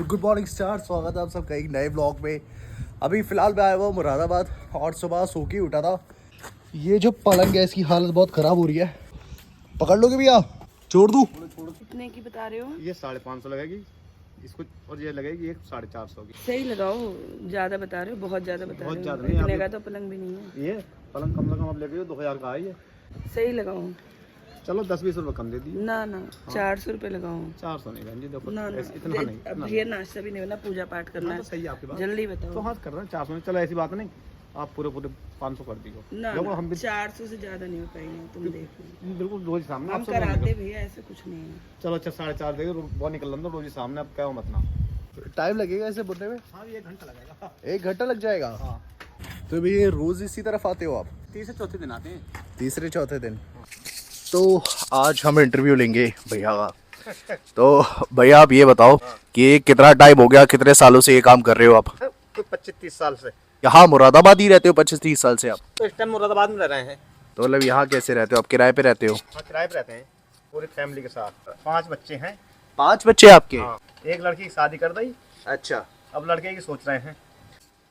Good morning star, स्वागत है आप सबका एक नए ब्लॉग में। अभी फिलहाल मैं आया हुआ मुरादाबाद और सुबह सो के उठा था। ये जो पलंग है इसकी हालत बहुत ख़राब हो रही है। पकड़ लोगे भैया? छोड़ दूँ? कितने की बता रहे हो? ये 550 लगेगी इसको, और ये लगेगी एक 450 की। सही लगाओ, ज्यादा बता रहे हो, बहुत ज्यादा बता बहुत रहे ज्यादा हो। नहीं, इतने आप का तो पलंग भी नहीं है। ये पलंग कम से कम आप लेके 2000 का है ये। सही लगाओ। चलो 10-20 रुपए कम दे दिए। ना 400 रुपए लगाओ। 400 नहीं बहन जी, देखो ना इतना नहीं, अब ये नाश्ता भी नहीं होना, पूजा पाठ करना तो है। सही है आपकी बात। जल्दी तो बताओ। हाँ कर रहे हैं 400 नहीं, चलो ऐसी बात नहीं, आप पूरे 500 कर दियो। ना देखो हम भी 400 से ज्यादा नहीं हो पाएंगे, तुम देखो। बिल्कुल रोज सामने हम आपसे कराते भैया, ऐसे कुछ नहीं है। चलो अच्छा 450 देंगे, बहुत निकल रहा रोज सामने, अब क्या हो मत ना। टाइम लगेगा ऐसे बुनने में? हाँ ये 1 घंटा लगेगा। 1 घंटा लग जाएगा? हाँ। तो भैया रोज़ इसी तरफ आते हो आप? तीसरे चौथे दिन आते हैं। तीसरे चौथे दिन। तो आज हम इंटरव्यू लेंगे भैया का। तो भैया आप ये बताओ कि कितना टाइम हो गया, कितने सालों से ये काम कर रहे हो आप? तो 25-30 साल से यहाँ मुरादाबाद ही रहते हो? 25-30 साल से आप? तो इस टाइम मुरादाबाद में रह रहे हैं। तो मतलब यहाँ कैसे रहते हो आप? किराए पे रहते हो? हाँ किराए पे रहते हैं पूरी फैमिली के साथ। 5 बच्चे हैं। 5 बच्चे आपके? हाँ। एक लड़की की शादी कर दी, अच्छा। अब लड़के की सोच रहे हैं।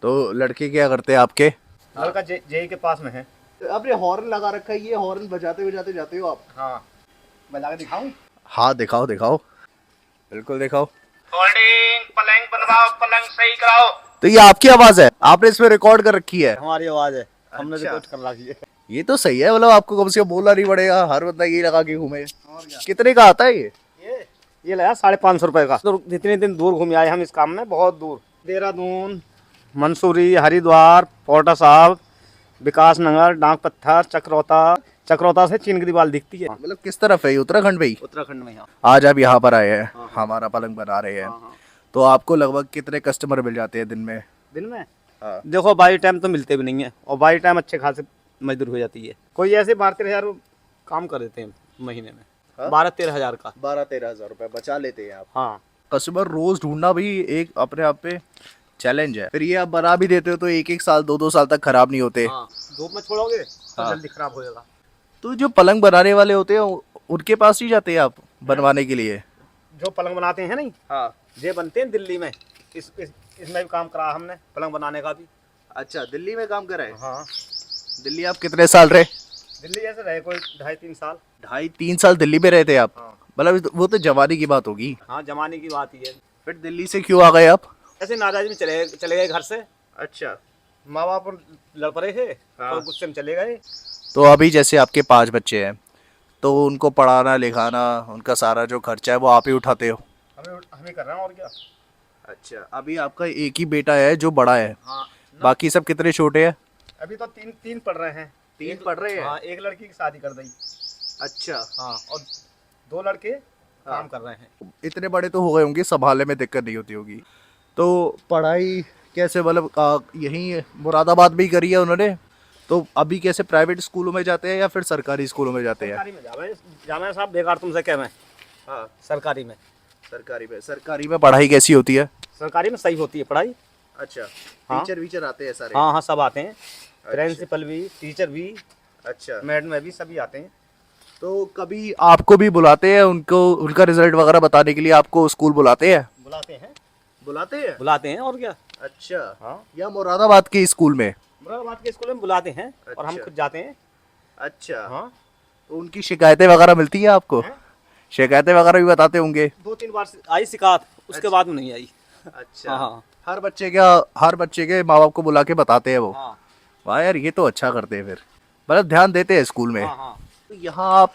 तो लड़के क्या करते हैं आपके? लड़का जेई के पास में है। आपने हॉर्न लगा रखा है, ये हॉर्न बजाते बजाते जाते हो आप? हाँ बजा के दिखाऊं? हाँ दिखाओ दिखाओ, बिल्कुल दिखाओ। होल्डिंग, पलंग बनवाओ, पलंग सही कराओ। तो ये आपकी आवाज है? आपने इसमें रिकॉर्ड कर रखी है? हमारी आवाज है, हमने अच्छा। रिकॉर्ड कर रखी है। ये तो सही है, मतलब आपको कम से कम बोलना नहीं पड़ेगा, हर बंदा ये लगा के घूमे। कितने का आता है ये? ये लगा 550 रुपए का। तो जितने दिन दूर घूम आए हम इस काम में, बहुत दूर, देहरादून, मंसूरी, हरिद्वार, पोटा साहब, विकास नगर, डाक पत्थर, चक्रौता से चीन की दीवार दिखती है। मतलब किस तरफ है ये? उत्तराखंड भाई? उत्तराखंड में। यहाँ आज आप यहाँ पर आए हैं, हाँ। हमारा पलंग बना रहे हैं। हाँ। तो आपको लगभग कितने कस्टमर मिल जाते हैं दिन में? दिन में हाँ। देखो बाई टाइम तो मिलते भी नहीं है, और बाई टाइम अच्छे खासे मजदूर हो जाती है। कोई ऐसे 12-13 हजार काम कर देते हैं महीने में। हाँ? 12-13 हजार का। 12-13 हजार रुपए बचा लेते हैं आप? हाँ। कस्टमर रोज ढूंढना भी एक अपने आप पे चैलेंज है। फिर ये आप बना भी देते हो तो 1-1 साल 2-2 साल तक खराब नहीं होते। हाँ। धूप में छोड़ोगे तो हाँ। जल्दी खराब हो जाएगा। तो जो पलंग बनाने वाले होते हैं उनके पास ही जाते हैं आप बनवाने के लिए? जो पलंग बनाते हैं नहीं, हाँ। ये बनते हैं दिल्ली में। इसमें भी काम करा हमने, पलंग बनाने का भी। अच्छा, दिल्ली में काम करा है? हाँ। दिल्ली आप कितने साल रहे? दिल्ली जैसे रहे कोई 2.5-3 साल। 2.5-3 साल दिल्ली में रहते आप? हाँ। मतलब वो तो जवानी की बात होगी। हाँ जमाने की बात ही है। फिर दिल्ली से क्यों आ गए आप? ऐसे नाराज में चले गए घर से। अच्छा। माँ बाप लड़ पड़े थे, हाँ। और गुस्से में चले गए। तो अभी जैसे आपके 5 बच्चे हैं, तो उनको पढ़ाना लिखाना, उनका सारा जो खर्चा है वो आप ही उठाते हो? हमें कर रहे हैं, और क्या। अच्छा। अभी आपका एक ही बेटा है जो बड़ा है? हाँ। बाकी सब कितने छोटे हैं? अभी तो तीन पढ़ रहे हैं। 3 पढ़ रहे हैं? हाँ, एक लड़की की शादी कर दी। अच्छा। हाँ, और 2 लड़के काम कर रहे हैं। इतने बड़े तो हो गए होंगे, संभालने में दिक्कत नहीं होती होगी। तो पढ़ाई कैसे, मतलब यहीं मुरादाबाद में ही करी है उन्होंने? तो अभी कैसे प्राइवेट स्कूलों में जाते हैं या फिर सरकारी स्कूलों में जाते हैं? सरकारी में जावे साहब, बेकार तुमसे क्या मैं। हाँ। सरकारी में। सरकारी में पढ़ाई कैसी होती है? सरकारी में सही होती है पढ़ाई। अच्छा। हाँ। टीचर वीचर आते हैं सारे? हाँ हाँ, सब आते हैं। प्रिंसिपल भी, टीचर भी, अच्छा। मैडम भी, सभी आते हैं। तो कभी आपको भी बुलाते हैं, उनको उनका रिजल्ट वगैरह बताने के लिए आपको स्कूल बुलाते हैं? बुलाते हैं और क्या। अच्छा। हाँ। या मुरादाबाद के स्कूल में? मुरादाबाद के स्कूल में बुलाते हैं, और हम अच्छा। खुद जाते हैं। अच्छा। हाँ। तो उनकी शिकायतें वगैरह मिलती है आपको? हैं? शिकायतें वगैरह भी बताते होंगे? 2-3 बार आई शिकायत, उसके बाद में नहीं आई। अच्छा। हाँ। हर बच्चे के माँ बाप को बुला के बताते हैं वो? हाँ। वाह यार, ये तो अच्छा करते हैं। फिर मतलब ध्यान देते हैं स्कूल में। हाँ हाँ। तो यहाँ आप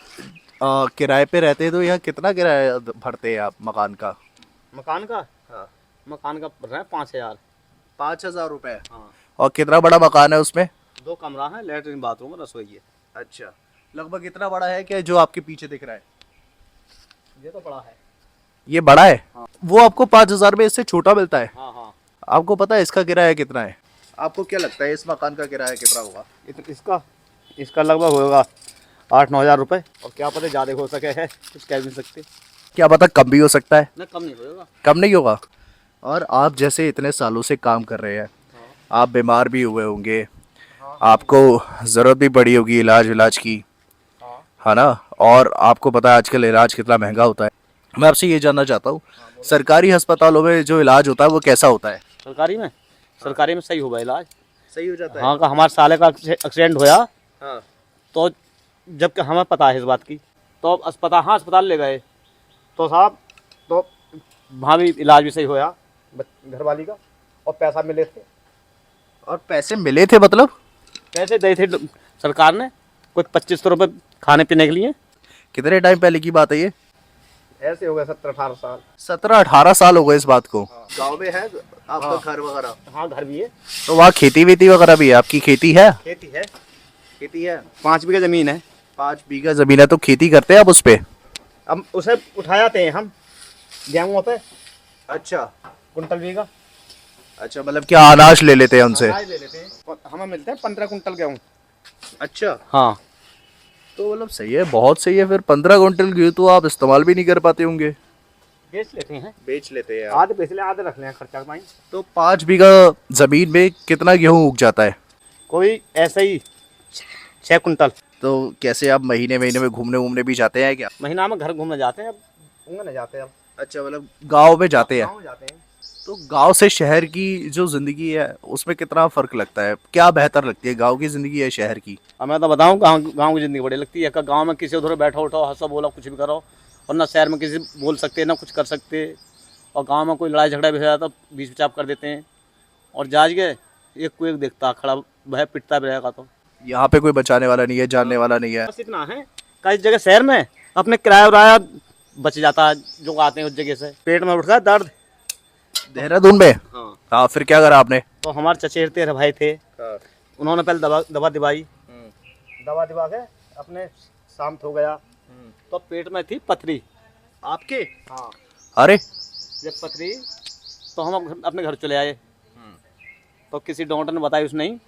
किराए पे रहते हैं, तो यहाँ कितना किराया भरते हैं आप मकान का? मकान का हाँ। मकान का भर रहे हैं 5,000। 5,000 रुपए? हाँ। और कितना बड़ा मकान है उसमें? 2 कमरा है, लेटरिन बाथरूम, रसोई है। अच्छा। लगभग इतना बड़ा है क्या जो आपके पीछे दिख रहा है? ये तो बड़ा है। ये बड़ा है? हाँ। वो आपको 5,000 में इससे छोटा मिलता है? हाँ हाँ। आपको पता है इसका किराया कितना है? आपको क्या लगता है इस मकान का किराया कितना होगा? इसका लगभग होगा 8-9 हज़ार रुपये, और क्या पता ज़्यादा हो सके है, कुछ कह भी नहीं सकते। क्या पता कम भी हो सकता है? ना, कम नहीं होगा। कम नहीं होगा। और आप जैसे इतने सालों से काम कर रहे हैं, आप बीमार भी हुए होंगे, आपको ज़रूरत भी पड़ी होगी इलाज की, है ना? और आपको पता है आजकल इलाज कितना महंगा होता है। मैं आपसे ये जानना चाहता हूँ सरकारी अस्पतालों में जो इलाज होता है वो कैसा होता है? सरकारी में सही हुआ इलाज। सही हो जाता हाँ का हमारे साले का एक्सीडेंट होया, हाँ। तो जबकि हमें पता है इस बात की, तो अस्पताल ले गए तो साहब, तो वहाँ भी इलाज भी सही होया घरवाली का, और पैसा मिले थे। और पैसे मिले थे मतलब? पैसे दिए थे सरकार ने, कुछ 2500 रुपये खाने पीने के लिए। कितने टाइम पहले की बात है ये? ऐसे हो गए 17-18 साल। 17-18 साल हो गए इस बात को। गांव में है आपका घर वगैरह? हाँ घर भी है। तो वहाँ खेती वेती वगैरह भी है? आपकी खेती है? खेती है 5 बीघा जमीन है। 5 बीघा जमीन है, तो खेती करते हैं आप उस पे? अब उसे उठाते हैं हम गेहूँ पे। अच्छा कुंटल बीघा। अच्छा, मतलब क्या अनाज ले लेते हैं उनसे? अनाज ले लेते हैं, हमें मिलते हैं 15 कुंटल गेहूँ। अच्छा, हाँ तो मतलब सही है, बहुत सही है। फिर 15 कुंटल गेहूं तो आप इस्तेमाल भी नहीं कर पाते होंगे? बेच लेते हैं, आधे बेच ले आधे रख ले खर्चा पाई। तो 5 बीघा जमीन में कितना गेहूं उग जाता है? कोई ऐसा ही 6 कुंटल। तो कैसे आप महीने महीने में घूमने वूमने भी जाते हैं क्या? महीना में घर घूमने जाते हैं, अब घूमने जाते हैं। अब अच्छा, मतलब गांव में जाते हैं। गाँव जाते हैं। तो गांव से शहर की जो जिंदगी है उसमें कितना फर्क लगता है? क्या बेहतर लगती है, गांव की जिंदगी या शहर की? अब मैं तो बताऊँ, गाँव की ज़िंदगी बड़ी लगती है। गाँव में किसी उधर बैठो उठो हंसो बोलो कुछ भी करो, और ना शहर में किसी बोल सकते ना कुछ कर सकते। और गाँव में कोई लड़ाई झगड़ा भी हो जाता तो बीच बिचाप कर देते हैं, और जाज गए एक को एक देखता खड़ा वह पिटता भी रहेगा। तो यहाँ पे कोई बचाने वाला नहीं है, जानने वाला नहीं है। बस इतना है। कई जगह शहर में अपने किराया उराया बच जाता है, जो आते हैं उस जगह से। पेट में उठता है दर्द। देहरादून में? हाँ। हाँ, फिर क्या करा आपने? तो हमारे चचेरते भाई थे, उन्होंने पहले दवा दिवाई। दवा दिवा के अपने शांत हो गया, तो पेट में थी पथरी आपके? हाँ। अरे, जब पथरी तो हम अपने घर चले आए, तो किसी डॉक्टर ने बताई उसने ही,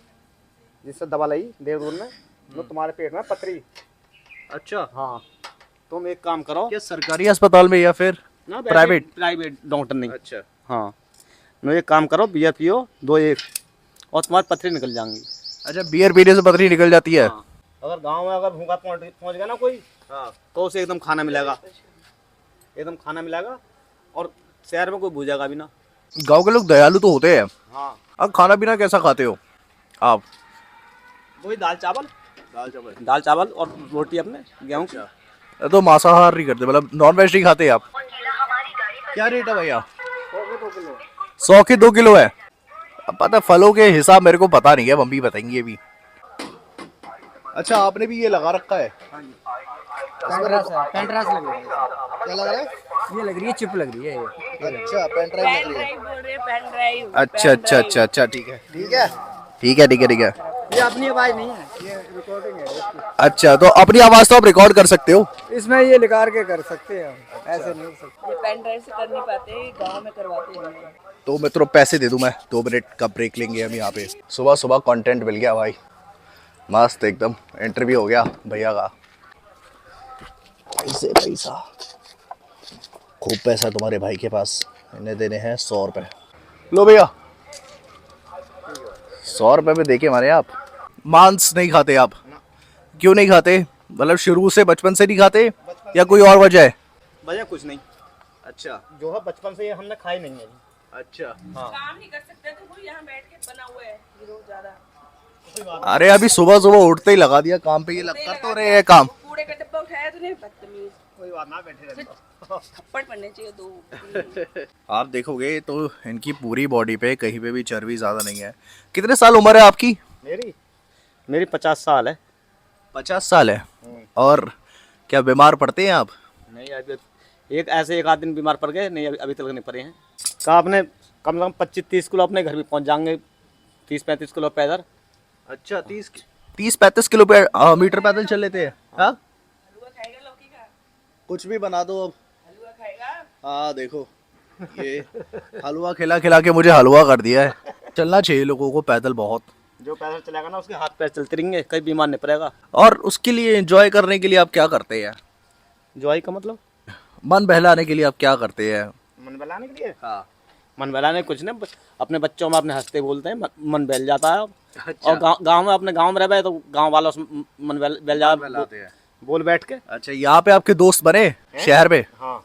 जिससे दवा लाई देहरादून में, तो तुम्हारे पेट में पथरी। अच्छा। हाँ, तुम एक काम करो। क्या सरकारी अस्पताल में या फिर ना प्राइवेट डॉक्टर नहीं। अच्छा। हाँ, नो एक काम करो, बियर पियो 2-1 और तुम्हारी पथरी निकल जाएंगी। अच्छा, बियर पीने से पथरी निकल जाती है? हाँ। अगर गांव में अगर भूखा पहुंच गया ना कोई, हाँ, तो उसे एकदम खाना मिलेगा, और शहर में कोई भूजेगा भी ना। गांव के लोग दयालु तो होते हैं। हाँ। अब खाना पीना कैसा खाते हो आप? वही दाल चावल और रोटी अपने गेहूँ की। तो मांसाहार नहीं करते, मतलब नॉन वेज नहीं खाते आप? क्या रेट है भैया? 100 के 2 किलो है। अब पता, फलों के हिसाब मेरे को पता नहीं है, मम्मी बताएंगे अभी। अच्छा, आपने भी ये लगा रखा है? पेन ड्राइव लग रही है। क्या लग रहा है? ये लग रही है, चिप लग रही है ये। अच्छा, पेन ड्राइव लग रही है। बोल रहे पेन ड्राइव। अच्छा, ठीक है। ये अपनी आवाज नहीं है, ये रिकॉर्डिंग है इसकी। अच्छा, तो अपनी आवाज तो आप रिकॉर्ड कर सकते हो? इसमें ये निकाल के कर सकते हैं हम, ऐसे नहीं हो सकते। ये पेन ड्राइव से कर नहीं पाते, गांव में करवाते हैं। तो मित्रों, पैसे दे दूं मैं? 2 मिनट का ब्रेक लेंगे हम यहाँ पे। सुबह सुबह कंटेंट मिल गया भाई, मस्त एकदम। इंटरव्यू हो गया भैया का। पैसा खूब पैसा तुम्हारे भाई के पास। इन्हें देने हैं 100 रुपये। लो भैया, 100 रुपये में देके मारे आप। मांस नहीं खाते आप? क्यों नहीं खाते? मतलब शुरू से, बचपन से नहीं खाते या कोई और वजह है? वजह कुछ नहीं। अच्छा, जो है बचपन से हमने खाई नहीं है। अच्छा। हाँ। काम नहीं कर सकते तो वो यहाँ बैठ के बना हुआ है रोज ज्यादा। अरे अभी सुबह सुबह उठते ही लगा दिया काम पे, ये लग कर तो रहे हैं काम। कूड़े का डब्बा उठाया तूने, बदतमीज। कोई बात ना, बैठे रहते। थप्पड़ पड़ने चाहिए 2। आप देखोगे तो इनकी पूरी बॉडी पे कहीं पे भी चर्बी ज्यादा नहीं है। कितने साल उम्र है आपकी? मेरी 50 साल है। 50 साल है। और क्या बीमार पड़ते हैं आप? नहीं, अभी एक आध दिन बीमार पड़ गए, नहीं अभी तक नहीं पड़े हैं। कहा आपने कम से कम 25-30 किलो अपने घर भी पहुंच जाएंगे, 30-35 किलो पैदल। अच्छा, 30-35 मीटर पैदल चल लेते हैं? हाँ, हलवा खाएगा लौकी का? कुछ भी बना दो अब। हलवा खाएगा? हाँ देखो, ये हलवा खिला खिला के मुझे हलवा कर दिया है। चलना चाहिए लोगों को पैदल बहुत। जो पैदल चलेगा ना उसके हाथ पैर चलते रहेंगे, कहीं बीमार नहीं पड़ेगा। और उसके लिए एंजॉय करने के लिए आप क्या करते हैं? एंजॉय का मतलब मन बहलाने के लिए आप क्या करते हैं? मन बहलाने के लिए? हाँ। मन बहलाने कुछ नहीं, बस अपने बच्चों में अपने हंसते बोलते हैं, मन बहल जाता है। अच्छा। और गांव में अपने गांव में रह तो गांव वालों से मन बहल जाता है, बोल बैठ के। अच्छा, यहाँ पे आपके दोस्त बने शहर में? हाँ।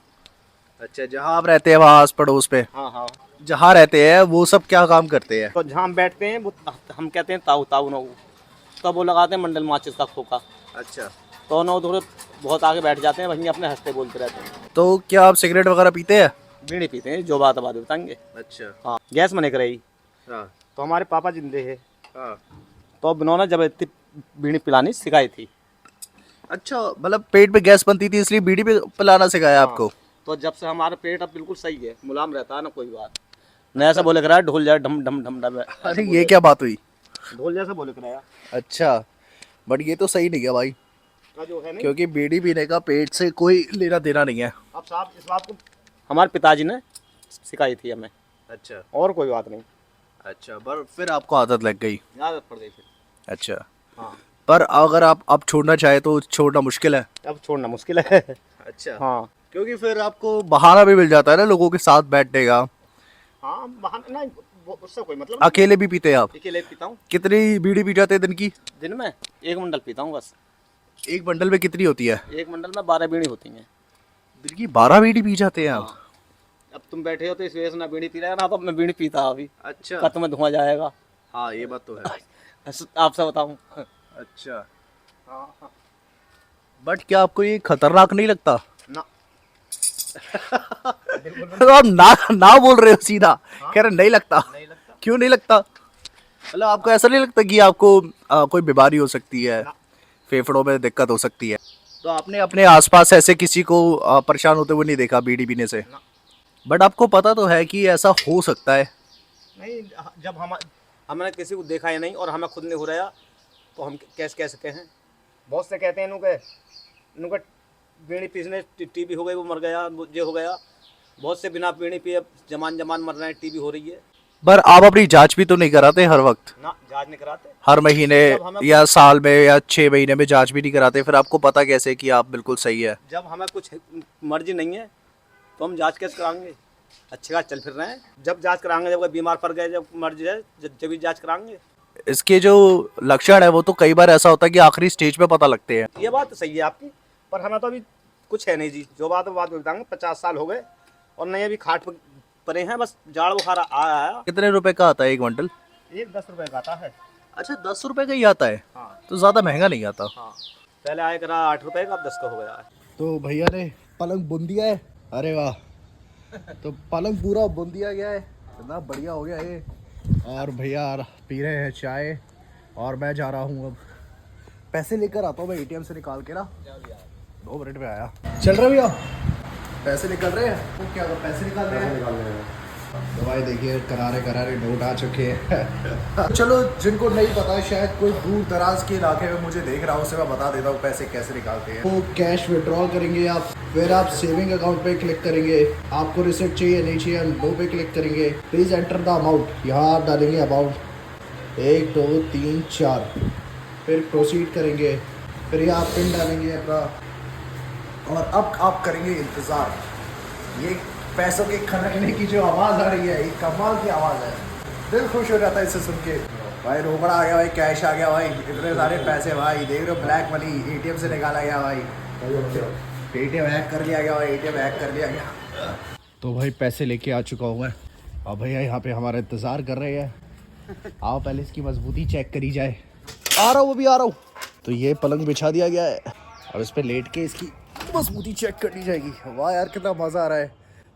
अच्छा, जहाँ आप रहते हैं वहाँ आस पड़ोस पे हाँ हाँ। जहाँ रहते हैं वो सब क्या काम करते हैं? तो जहाँ हम बैठते हैं वो हम कहते हैं ताऊ ताऊ नऊ, तो वो लगाते हैं मंडल माचिस का खोखा। अच्छा, तो नौ थोड़े बहुत आगे बैठ जाते हैं, वहीं अपने हंसते बोलते रहते हैं। तो क्या आप सिगरेट वगैरह पीते हैं? बीड़ी पीते हैं, जो बात बाद बताएंगे। अच्छा। हाँ, गैस में नहीं कराई। हाँ तो हमारे पापा जिंदे है, हाँ। तो उन्होंने जब इतनी बीड़ी पिलानी सिखाई थी। अच्छा, मतलब पेट पे गैस बनती थी इसलिए बीड़ी पे पिलाना सिखाया आपको? तो जब से हमारा पेट अब बिल्कुल सही है, मुलायम रहता है ना, कोई बात नहीं। ऐसा बोले कराया ढोल जाए ढम ढम ढम ढम। अरे ये क्या बात हुई? ढोल जैसा बोले कराया। अच्छा, बट ये तो सही नहीं है भाई, जो है नहीं। क्योंकि बीड़ी पीने का पेट से कोई लेना देना नहीं है। अब साहब इस बात को हमारे पिताजी ने सिखाई थी हमें, अच्छा और कोई बात नहीं। अच्छा, पर फिर आपको आदत लग गई? आदत पड़ गई फिर। अच्छा, हाँ, पर अगर आप अब छोड़ना चाहे तो छोड़ना मुश्किल है? अब छोड़ना मुश्किल है। अच्छा। हाँ क्योंकि फिर आपको बहाना भी मिल जाता है ना लोगों के साथ बैठने का। हाँ, बहाना नहीं, उससे कोई मतलब अकेले भी पीते हैं आप? अकेले पीता हूँ। कितनी बीड़ी पी जाते हैं दिन की? दिन में 1 मंडल पीता हूँ बस। एक बंडल में कितनी होती है? 1 मंडल में 12 बीड़ी होती हैं। दिन की 12 बीड़ी पी जाते हैं आप? हाँ। अब तुम बैठे हो तो इस वजह से ना बीड़ी पी रहा है ना, तो मैं बीड़ी पीता अभी। अच्छा। कत में धुआं जाएगा। हाँ, ये बात तो है। आपसे बताऊं। अच्छा, हाँ। बट क्या आपको ये खतरनाक नहीं लगता? ना। तो आप ना बोल रहे हो सीधा। कह रहे नहीं लगता। नहीं लगता। क्यों नहीं लगता? मतलब आपको ऐसा नहीं लगता कि आपको कोई बीमारी हो सकती है, फेफड़ों में दिक्कत हो सकती है? तो आपने अपने आसपास ऐसे किसी को परेशान होते हुए नहीं देखा बीड़ी पीने से? बट आपको पता तो है कि ऐसा हो सकता है। नहीं, जब हमने किसी को देखा ही नहीं और हमें खुद नहीं हो रहा, तो हम कैसे कह सके हैं। बहुत से कहते हैं इनके बीड़ी पीने टीबी हो गई, वो मर गया, ये हो गया। बहुत से बिना बीड़ी पिए जमान मर रहे हैं, टीबी हो रही है। पर आप अपनी जांच भी तो नहीं कराते हर वक्त? ना, जांच नहीं कराते। हर महीने या साल में या 6 महीने में जांच भी नहीं कराते? फिर आपको पता कैसे कि आप बिल्कुल सही है? जब हमें कुछ मर्जी नहीं है तो हम जांच कैसे कराएंगे? अच्छे खास चल फिर रहे हैं, जब जांच कराएंगे, जब कोई बीमार पड़ गए, जब मर्जी है, जब भी जांच कराएंगे। इसके जो लक्षण है वो तो कई बार ऐसा होता है कि आखिरी स्टेज पे पता लगते हैं। ये बात तो सही है आपकी, पर हमें तो अभी कुछ है नहीं जी। जो बात बताऊंगा, 50 साल हो गए और नहीं अभी खाट पर पड़े हैं, बस जाड़ बुखार आया। कितने रुपए का आता है एक बंडल? एक 10 रुपए का आता है। अच्छा, 10 रुपए का ही आता है? हाँ। तो ज्यादा महंगा नहीं आता? हाँ, पहले आया करा 8 रुपए का, अब 10 का हो गया है। तो भैया ने पलंग बुन दिया है। अरे वाह, तो पलंग पूरा बुन दिया गया है, इतना बढ़िया हो गया ये। और भैया पी रहे हैं चाय और मैं जा रहा हूँ अब पैसे लेकर आता हूँ मैं एटीएम से निकाल के ना। 2 मिनट में आया। चल रहे भैया, पैसे निकल रहे हैं? तो क्या पैसे निकाल रहे हैं? तो भाई देखिए करारे नोट आ चुके हैं। चलो, जिनको नहीं पता, शायद कोई दूर दराज के इलाके में मुझे देख रहा हो, उसे मैं बता देता हूँ पैसे कैसे निकालते हैं। तो कैश विड्रॉल करेंगे आप, फिर आप सेविंग अकाउंट पे क्लिक करेंगे। आपको रिसिप्ट चाहिए नहीं चाहिए, नो पे क्लिक करेंगे। प्लीज़ एंटर द अमाउंट, यहाँ आप डालेंगे अमाउंट 1 2 3 4, फिर प्रोसीड करेंगे, फिर यहाँ आप पिन डालेंगे अपना, और अब आप करेंगे इंतज़ार। ये पैसों के खनकने की जो आवाज़ आ रही है, ये कमाल की आवाज़ है, दिल खुश हो जाता है इसे सुन के। भाई रोकड़ा आ गया, भाई कैश आ गया, भाई इतने सारे पैसे, भाई देख रहे हो ब्लैक मनी एटीएम से निकाला गया, भाई एटीएम हैक कर लिया गया, भाई एटीएम हैक कर लिया गया। तो भाई पैसे लेके आ चुका हूँ मैं, अब भैया यहाँ पे हमारा इंतज़ार कर रहे हैं। आओ पहले इसकी मजबूती चेक करी जाए। आ रहा हूँ, अभी आ रहा हूँ। तो ये पलंग बिछा दिया गया है, अब इस पर लेट के इसकी मजबूती चेक करनी जाएगी। वाह यार, कितना मज़ा आ रहा है।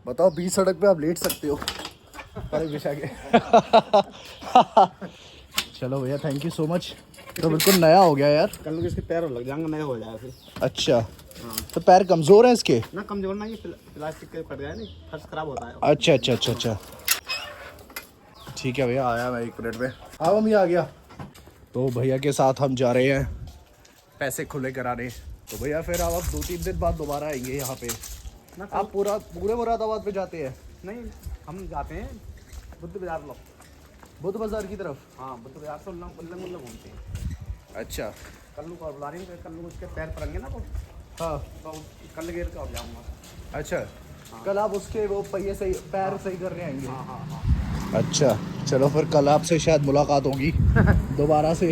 बताओ, 20 सड़क पे आप लेट सकते हो पलंग बिछा के। चलो भैया, थैंक यू सो मच। तो बिल्कुल नया हो गया यार। कल को इसके पैर लग जाएंगे, नया हो जाएगा फिर। अच्छा, तो पैर कमज़ोर हैं इसके? ना कमजोर ना, ये प्लास्टिक के कट गया नहीं, फर्श खराब होता है। अच्छा अच्छा अच्छा अच्छा, ठीक है भैया, आया मैं 1 मिनट में। हाँ मम्मी, आ गया। तो भैया के साथ हम जा रहे हैं पैसे खुले कराने। तो भैया फिर आप 2-3 दिन बाद दोबारा आएंगे यहाँ पे? आप पूरे मुरादाबाद पे जाते हैं? नहीं, हम जाते हैं बुद्ध बाजार लोग, बुद्ध बाजार की तरफ। हाँ, बुद्ध बाजार से उल्लंघ घूमते हैं। अच्छा, कल्लू को बुला रही हूँ, कल्लू उसके पैर पड़ेंगे ना, तो हाँ, तो कल गिर के अब जाऊँगा। अच्छा, कल आप उसके वो पहिए सही, पैर सही करने आएंगे? हाँ हाँ हाँ। अच्छा, चलो फिर कल आपसे शायद मुलाकात होगी दोबारा से।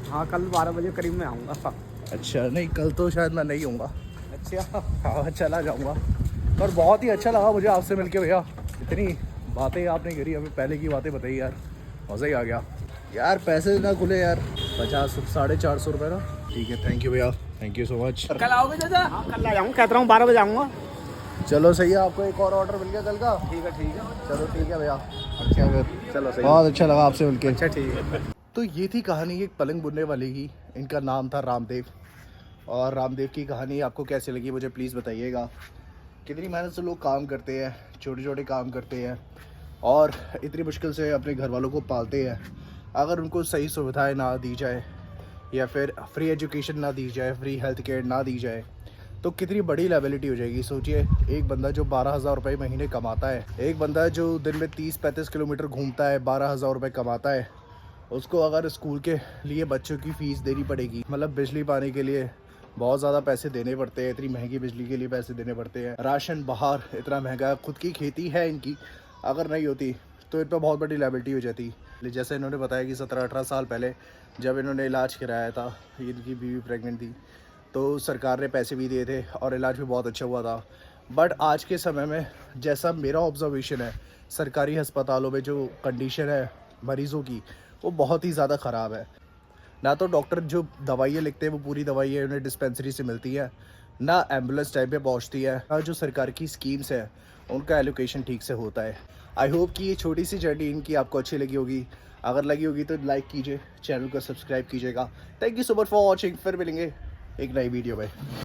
हाँ, कल 12 बजे करीब में आऊँगा। अच्छा, नहीं कल तो शायद मैं नहीं हूँगा। अच्छा, हाँ, चला जाऊँगा। और बहुत ही अच्छा लगा मुझे आपसे मिलके भैया। इतनी बातें आपने करी, हमें पहले की बातें बताई यार, मज़ा ही आ गया यार। पैसे ना खुले यार, 450 रुपये ना। ठीक है, थैंक यू भैया, थैंक यू सो मच। कल आओगे चाचा? हाँ कल आ जाऊँगा, कहता हूँ 12 बजे आऊँगा। चलो सही है, आपको एक और ऑर्डर मिल गया कल का। ठीक है चलो ठीक है भैया, अच्छा फिर चलो सही। बहुत अच्छा लगा आपसे मिलके। अच्छा ठीक है। तो ये थी कहानी एक पलंग बुनने वाले की, इनका नाम था रामदेव। और रामदेव की कहानी आपको कैसी लगी मुझे प्लीज़ बताइएगा। कितनी मेहनत से लोग काम करते हैं, छोटे छोटे काम करते हैं और इतनी मुश्किल से अपने घर वालों को पालते हैं। अगर उनको सही सुविधाएं ना दी जाए या फिर फ्री एजुकेशन ना दी जाए, फ्री हेल्थ केयर ना दी जाए, तो कितनी बड़ी लायबिलिटी हो जाएगी। सोचिए, एक बंदा जो 12,000 रुपये महीने कमाता है, एक बंदा जो दिन में 30-35 किलोमीटर घूमता है, 12,000 रुपये कमाता है, उसको अगर स्कूल के लिए बच्चों की फ़ीस देनी पड़ेगी, मतलब बिजली पानी के लिए बहुत ज़्यादा पैसे देने पड़ते हैं, इतनी महंगी बिजली के लिए पैसे देने पड़ते हैं, राशन बाहर इतना महंगा, खुद की खेती है इनकी, अगर नहीं होती तो इन पर बहुत बड़ी लायबिलिटी हो जाती। जैसे इन्होंने बताया कि 17-18 साल पहले जब इन्होंने इलाज कराया था, इनकी बीवी प्रेग्नेंट थी, तो सरकार ने पैसे भी दिए थे और इलाज भी बहुत अच्छा हुआ था। बट आज के समय में जैसा मेरा ऑब्जर्वेशन है, सरकारी अस्पतालों में जो कंडीशन है मरीज़ों की, वो बहुत ही ज़्यादा ख़राब है। ना तो डॉक्टर जो दवाइयाँ लिखते हैं वो पूरी दवाइयाँ उन्हें डिस्पेंसरी से मिलती है, ना एम्बुलेंस टाइम पे पहुंचती है, ना जो सरकार की स्कीम्स है उनका एलोकेशन ठीक से होता है। आई होप कि ये छोटी सी जर्नी इनकी आपको अच्छी लगी होगी। अगर लगी होगी तो लाइक कीजिए, चैनल को सब्सक्राइब कीजिएगा। Thank you so much for watching. फिर मिलेंगे एक नई वीडियो में।